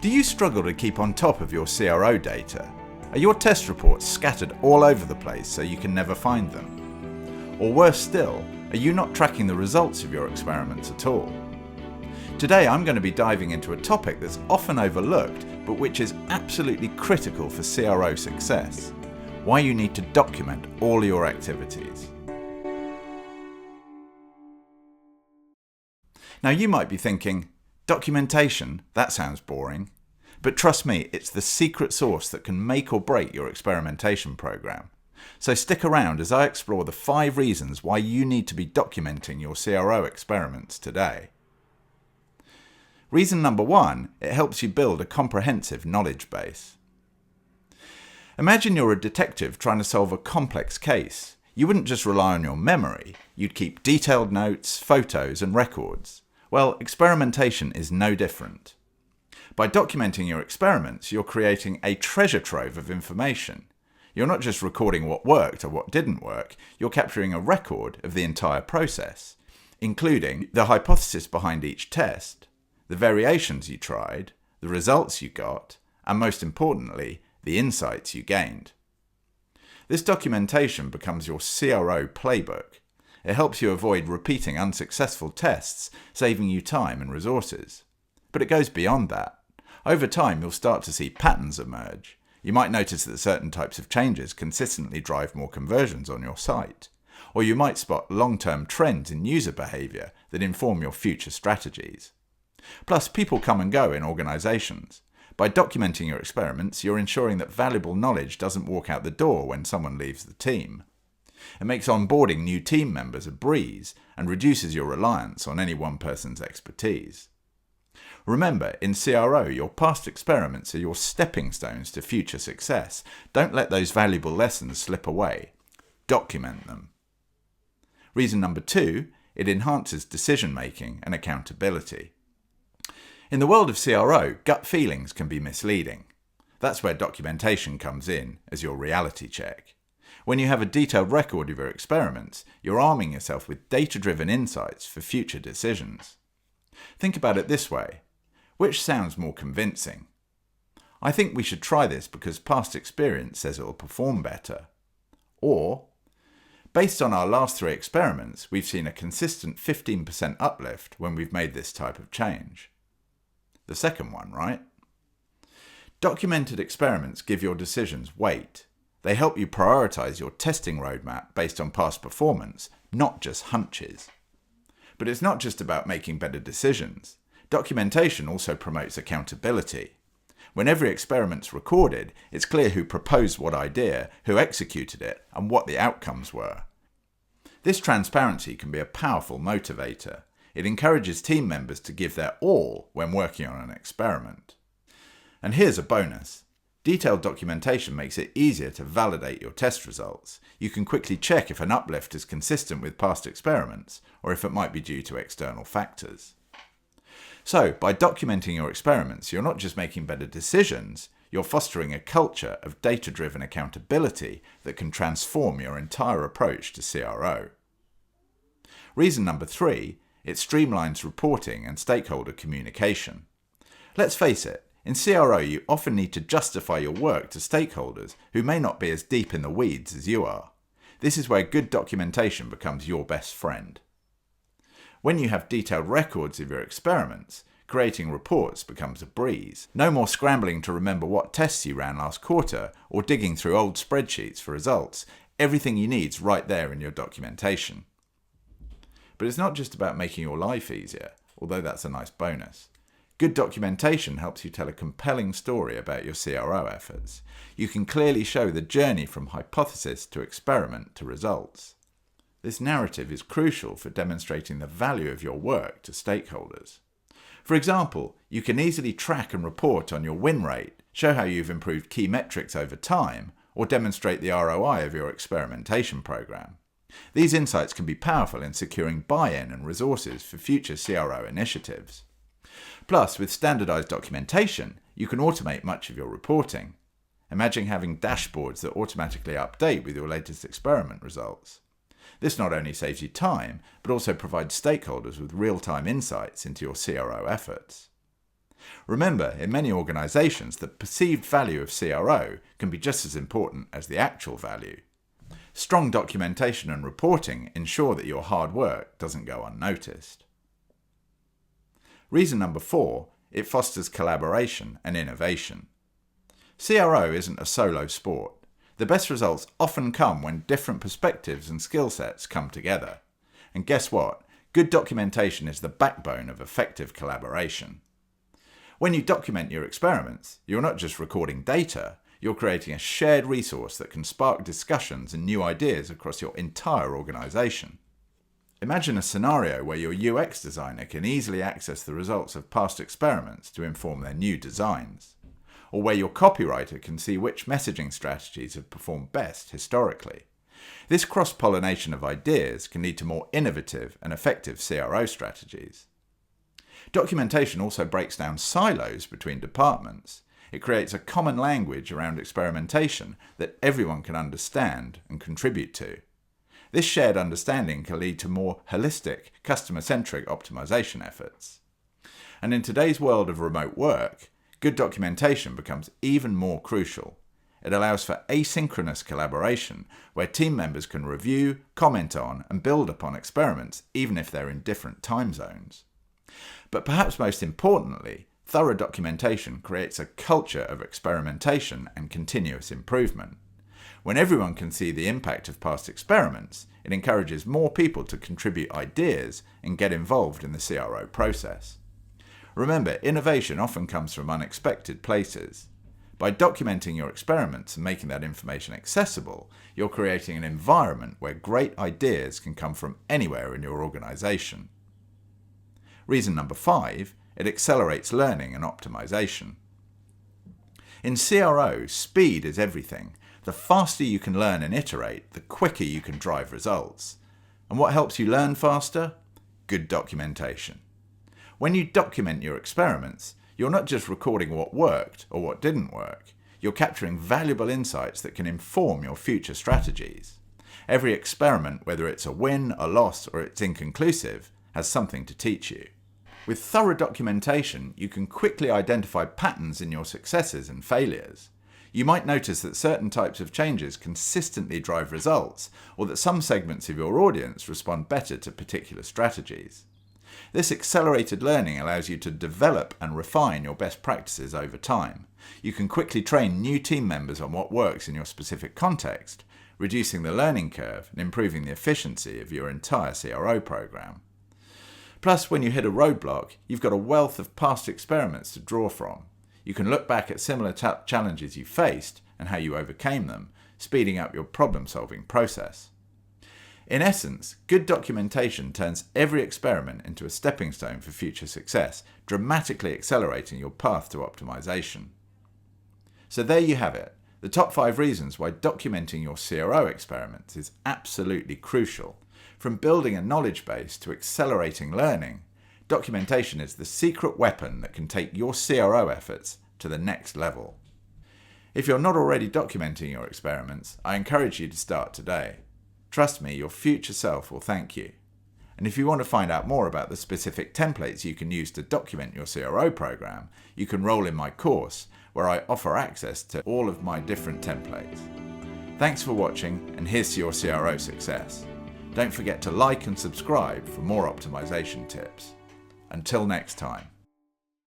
Do you struggle to keep on top of your CRO data? Are your test reports scattered all over the place so you can never find them? Or worse still, are you not tracking the results of your experiments at all? Today I'm going to be diving into a topic that's often overlooked, but which is absolutely critical for CRO success: why you need to document all your activities. Now you might be thinking, documentation, that sounds boring. But trust me, it's the secret sauce that can make or break your experimentation program. So stick around as I explore the 5 reasons why you need to be documenting your CRO experiments today. Reason number 1, it helps you build a comprehensive knowledge base. Imagine you're a detective trying to solve a complex case. You wouldn't just rely on your memory, you'd keep detailed notes, photos and records. Well, experimentation is no different. By documenting your experiments, you're creating a treasure trove of information. You're not just recording what worked or what didn't work, you're capturing a record of the entire process, including the hypothesis behind each test, the variations you tried, the results you got, and most importantly, the insights you gained. This documentation becomes your CRO playbook. It helps you avoid repeating unsuccessful tests, saving you time and resources. But it goes beyond that. Over time, you'll start to see patterns emerge. You might notice that certain types of changes consistently drive more conversions on your site. Or you might spot long-term trends in user behavior that inform your future strategies. Plus, people come and go in organizations. By documenting your experiments, you're ensuring that valuable knowledge doesn't walk out the door when someone leaves the team. It makes onboarding new team members a breeze and reduces your reliance on any one person's expertise. Remember, in CRO, your past experiments are your stepping stones to future success. Don't let those valuable lessons slip away. Document them. Reason number 2, it enhances decision-making and accountability. In the world of CRO, gut feelings can be misleading. That's where documentation comes in as your reality check. When you have a detailed record of your experiments, you're arming yourself with data-driven insights for future decisions. Think about it this way. Which sounds more convincing? I think we should try this because past experience says it will perform better. Or, based on our last 3 experiments, we've seen a consistent 15% uplift when we've made this type of change. The second one, right? Documented experiments give your decisions weight. They help you prioritize your testing roadmap based on past performance, not just hunches. But it's not just about making better decisions. Documentation also promotes accountability. When every experiment's recorded, it's clear who proposed what idea, who executed it, and what the outcomes were. This transparency can be a powerful motivator. It encourages team members to give their all when working on an experiment. And here's a bonus. Detailed documentation makes it easier to validate your test results. You can quickly check if an uplift is consistent with past experiments, or if it might be due to external factors. So, by documenting your experiments, you're not just making better decisions, you're fostering a culture of data-driven accountability that can transform your entire approach to CRO. Reason number 3, it streamlines reporting and stakeholder communication. Let's face it, in CRO you often need to justify your work to stakeholders who may not be as deep in the weeds as you are. This is where good documentation becomes your best friend. When you have detailed records of your experiments, creating reports becomes a breeze. No more scrambling to remember what tests you ran last quarter or digging through old spreadsheets for results. Everything you need's right there in your documentation. But it's not just about making your life easier, although that's a nice bonus. Good documentation helps you tell a compelling story about your CRO efforts. You can clearly show the journey from hypothesis to experiment to results. This narrative is crucial for demonstrating the value of your work to stakeholders. For example, you can easily track and report on your win rate, show how you've improved key metrics over time, or demonstrate the ROI of your experimentation program. These insights can be powerful in securing buy-in and resources for future CRO initiatives. Plus, with standardized documentation, you can automate much of your reporting. Imagine having dashboards that automatically update with your latest experiment results. This not only saves you time, but also provides stakeholders with real-time insights into your CRO efforts. Remember, in many organisations, the perceived value of CRO can be just as important as the actual value. Strong documentation and reporting ensure that your hard work doesn't go unnoticed. Reason number 4, it fosters collaboration and innovation. CRO isn't a solo sport. The best results often come when different perspectives and skill sets come together. And guess what? Good documentation is the backbone of effective collaboration. When you document your experiments, you're not just recording data, you're creating a shared resource that can spark discussions and new ideas across your entire organisation. Imagine a scenario where your UX designer can easily access the results of past experiments to inform their new designs, or where your copywriter can see which messaging strategies have performed best historically. This cross-pollination of ideas can lead to more innovative and effective CRO strategies. Documentation also breaks down silos between departments. It creates a common language around experimentation that everyone can understand and contribute to. This shared understanding can lead to more holistic, customer-centric optimization efforts. And in today's world of remote work, good documentation becomes even more crucial. It allows for asynchronous collaboration, where team members can review, comment on, and build upon experiments, even if they're in different time zones. But perhaps most importantly, thorough documentation creates a culture of experimentation and continuous improvement. When everyone can see the impact of past experiments, it encourages more people to contribute ideas and get involved in the CRO process. Remember, innovation often comes from unexpected places. By documenting your experiments and making that information accessible, you're creating an environment where great ideas can come from anywhere in your organisation. Reason number 5, it accelerates learning and optimization. In CRO, speed is everything. The faster you can learn and iterate, the quicker you can drive results. And what helps you learn faster? Good documentation. When you document your experiments, you're not just recording what worked or what didn't work. You're capturing valuable insights that can inform your future strategies. Every experiment, whether it's a win, a loss, or it's inconclusive, has something to teach you. With thorough documentation, you can quickly identify patterns in your successes and failures. You might notice that certain types of changes consistently drive results, or that some segments of your audience respond better to particular strategies. This accelerated learning allows you to develop and refine your best practices over time. You can quickly train new team members on what works in your specific context, reducing the learning curve and improving the efficiency of your entire CRO program. Plus, when you hit a roadblock, you've got a wealth of past experiments to draw from. You can look back at similar challenges you faced and how you overcame them, speeding up your problem-solving process. In essence, good documentation turns every experiment into a stepping stone for future success, dramatically accelerating your path to optimization. So there you have it, the top 5 reasons why documenting your CRO experiments is absolutely crucial. From building a knowledge base to accelerating learning, documentation is the secret weapon that can take your CRO efforts to the next level. If you're not already documenting your experiments, I encourage you to start today. Trust me, your future self will thank you. And if you want to find out more about the specific templates you can use to document your CRO program, you can enroll in my course, where I offer access to all of my different templates. Thanks for watching, and here's to your CRO success. Don't forget to like and subscribe for more optimization tips. Until next time.